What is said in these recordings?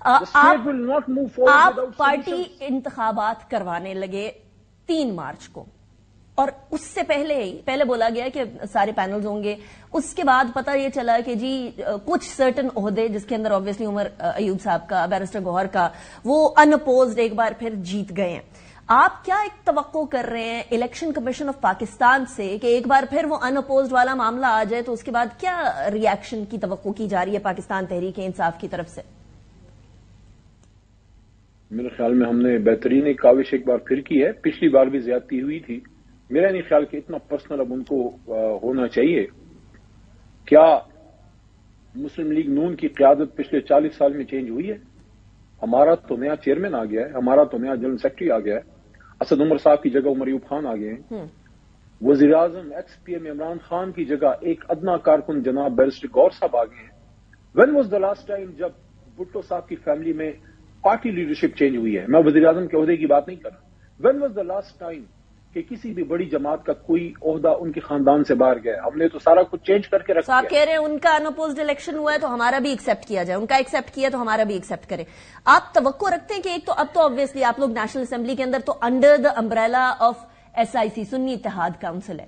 آپ پارٹی انتخابات کروانے لگے 3 مارچ کو، اور اس سے پہلے بولا گیا کہ سارے پینلز ہوں گے. اس کے بعد پتہ یہ چلا کہ جی کچھ سرٹن عہدے جس کے اندر آبویسلی عمر ایوب صاحب کا، بیرسٹر گوہر کا، وہ ان اپوزڈ ایک بار پھر جیت گئے ہیں. آپ کیا ایک توقع کر رہے ہیں الیکشن کمیشن آف پاکستان سے کہ ایک بار پھر وہ ان اپوزڈ والا معاملہ آ جائے تو اس کے بعد کیا ری ایکشن کی توقع کی جا رہی ہے پاکستان تحریک انصاف کی طرف سے؟ میرے خیال میں ہم نے بہترین ایک کاوش ایک بار پھر کی ہے. پچھلی بار بھی زیادتی ہوئی تھی. میرا نہیں خیال کہ اتنا پرسنل اب ان کو ہونا چاہیے. کیا مسلم لیگ نون کی قیادت پچھلے 40 سال میں چینج ہوئی ہے؟ ہمارا تو نیا چیئرمین آ گیا ہے، ہمارا تو نیا جنرل سیکرٹری آ گیا ہے، اسد عمر صاحب کی جگہ عمر ایوب خان آ گئے ہیں، وزیر اعظم ایکس پی ایم عمران خان کی جگہ ایک ادنا کارکن جناب بیرسٹر گور صاحب آ گئے ہیں. When was the last time جب بھٹو صاحب کی فیملی میں پارٹی لیڈرشپ چینج ہوئی ہے؟ میں وزیر اعظم کے عہدے کی بات نہیں کر رہا. When was the last time کہ کسی بھی بڑی جماعت کا کوئی عہدہ ان کے خاندان سے باہر گیا؟ ہم نے تو سارا کچھ چینج کر کے رکھا. آپ کہہ رہے ہیں ان کا ان اپوزڈ الیکشن ہوا ہے تو ہمارا بھی ایکسپٹ کیا جائے، ان کا ایکسپٹ کیا تو ہمارا بھی ایکسپٹ کرے. آپ توقع رکھتے ہیں کہ ایک تو اب تو آبویسلی آپ لوگ نیشنل اسمبلی کے اندر تو under the umbrella of SIC سنی اتحاد کونسل ہے،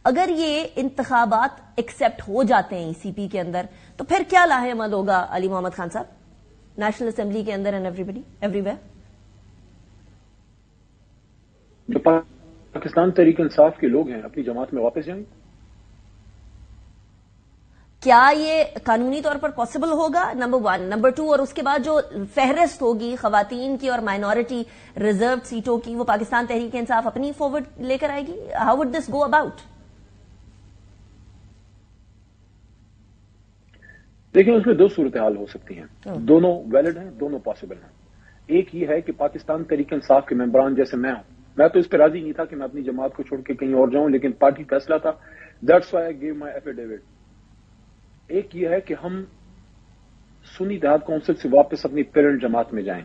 اگر یہ انتخابات ایکسپٹ ہو جاتے ہیں ECP کے اندر تو پھر کیا لاہے عمل ہوگا علی محمد خان صاحب نیشنل اسمبلی کے اندر اینڈ ایوری ویئر؟ جو پاکستان تحریک انصاف کے لوگ ہیں اپنی جماعت میں واپس جائیں. کیا یہ قانونی طور پر پاسبل ہوگا؟ نمبر 1. نمبر 2، اور اس کے بعد جو فہرست ہوگی خواتین کی اور مائنورٹی ریزروڈ سیٹوں کی وہ پاکستان تحریک انصاف اپنی فارورڈ لے کر آئے گی. How would this go about? دیکھیں اس میں 2 صورتحال ہو سکتی ہیں، دونوں ویلڈ ہیں، دونوں پاسبل ہیں. ایک یہ ہے کہ پاکستان تحریک انصاف کے ممبران جیسے میں ہوں، میں تو اس پہ راضی نہیں تھا کہ میں اپنی جماعت کو چھوڑ کے کہیں اور جاؤں، لیکن پارٹی فیصلہ تھا. That's why I give my affidavit. ایک یہ ہے کہ ہم سنی اتحاد کونسل سے واپس اپنی پیرنٹ جماعت میں جائیں.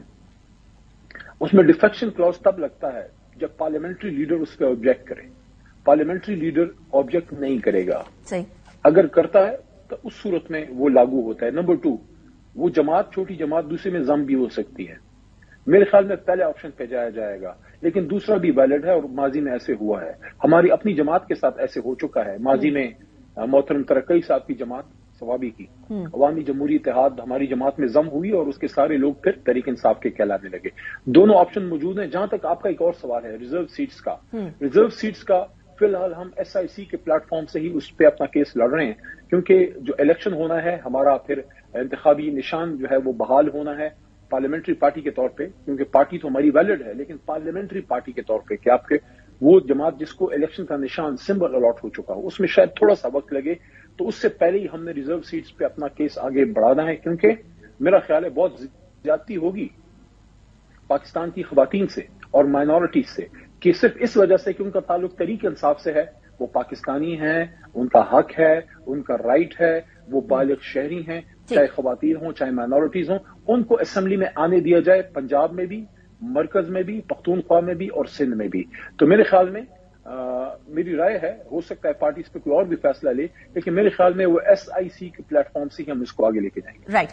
اس میں ڈیفیکشن کلاز تب لگتا ہے جب پارلیمنٹری لیڈر اس پہ آبجیکٹ کرے. پارلیمنٹری لیڈر آبجیکٹ نہیں کرے گا، اگر کرتا ہے تو اس صورت میں وہ لاگو ہوتا ہے. نمبر 2، وہ جماعت چھوٹی جماعت دوسرے میں ضم بھی ہو سکتی ہے. میرے خیال میں پہلے آپشن پہ جایا جائے گا، لیکن دوسرا بھی ویلڈ ہے اور ماضی میں ایسے ہوا ہے. ہماری اپنی جماعت کے ساتھ ایسے ہو چکا ہے. ماضی میں محترم ترقی صاحب کی جماعت ثوابی کی عوامی جمہوری اتحاد ہماری جماعت میں ضم ہوئی اور اس کے سارے لوگ پھر تحریک انصاف کے کہلانے لگے. دونوں آپشن موجود ہیں. جہاں تک آپ کا ایک اور سوال ہے ریزرو سیٹس کا، ریزرو سیٹس کا فی الحال ہم SIC کے پلیٹ فارم سے ہی اس پہ اپنا کیس لڑ رہے ہیں، کیونکہ جو الیکشن ہونا ہے ہمارا پھر انتخابی نشان جو ہے وہ بحال ہونا ہے پارلیمنٹری پارٹی کے طور پہ، کیونکہ پارٹی تو ہماری ویلڈ ہے لیکن پارلیمنٹری پارٹی کے طور پہ کہ آپ کے وہ جماعت جس کو الیکشن کا نشان سمبل الاٹ ہو چکا ہو اس میں شاید تھوڑا سا وقت لگے. تو اس سے پہلے ہی ہم نے ریزرو سیٹس پہ اپنا کیس آگے بڑھانا ہے، کیونکہ میرا خیال ہے بہت زیادتی ہوگی پاکستان کی خواتین سے اور مائنورٹیز سے کہ صرف اس وجہ سے کہ ان کا تعلق تحریک انصاف سے ہے. وہ پاکستانی ہیں، ان کا حق ہے، ان کا رائٹ ہے، وہ بالغ شہری ہیں، چاہے خواتین ہوں چاہے مائنورٹیز ہوں، ان کو اسمبلی میں آنے دیا جائے، پنجاب میں بھی، مرکز میں بھی، پختونخوا میں بھی اور سندھ میں بھی. تو میرے خیال میں میری رائے ہے، ہو سکتا ہے پارٹی اس پہ کوئی اور بھی فیصلہ لے، لیکن میرے خیال میں وہ SIC کے پلیٹ فارم سے ہی ہم اس کو آگے لے کے جائیں گے. رائٹ.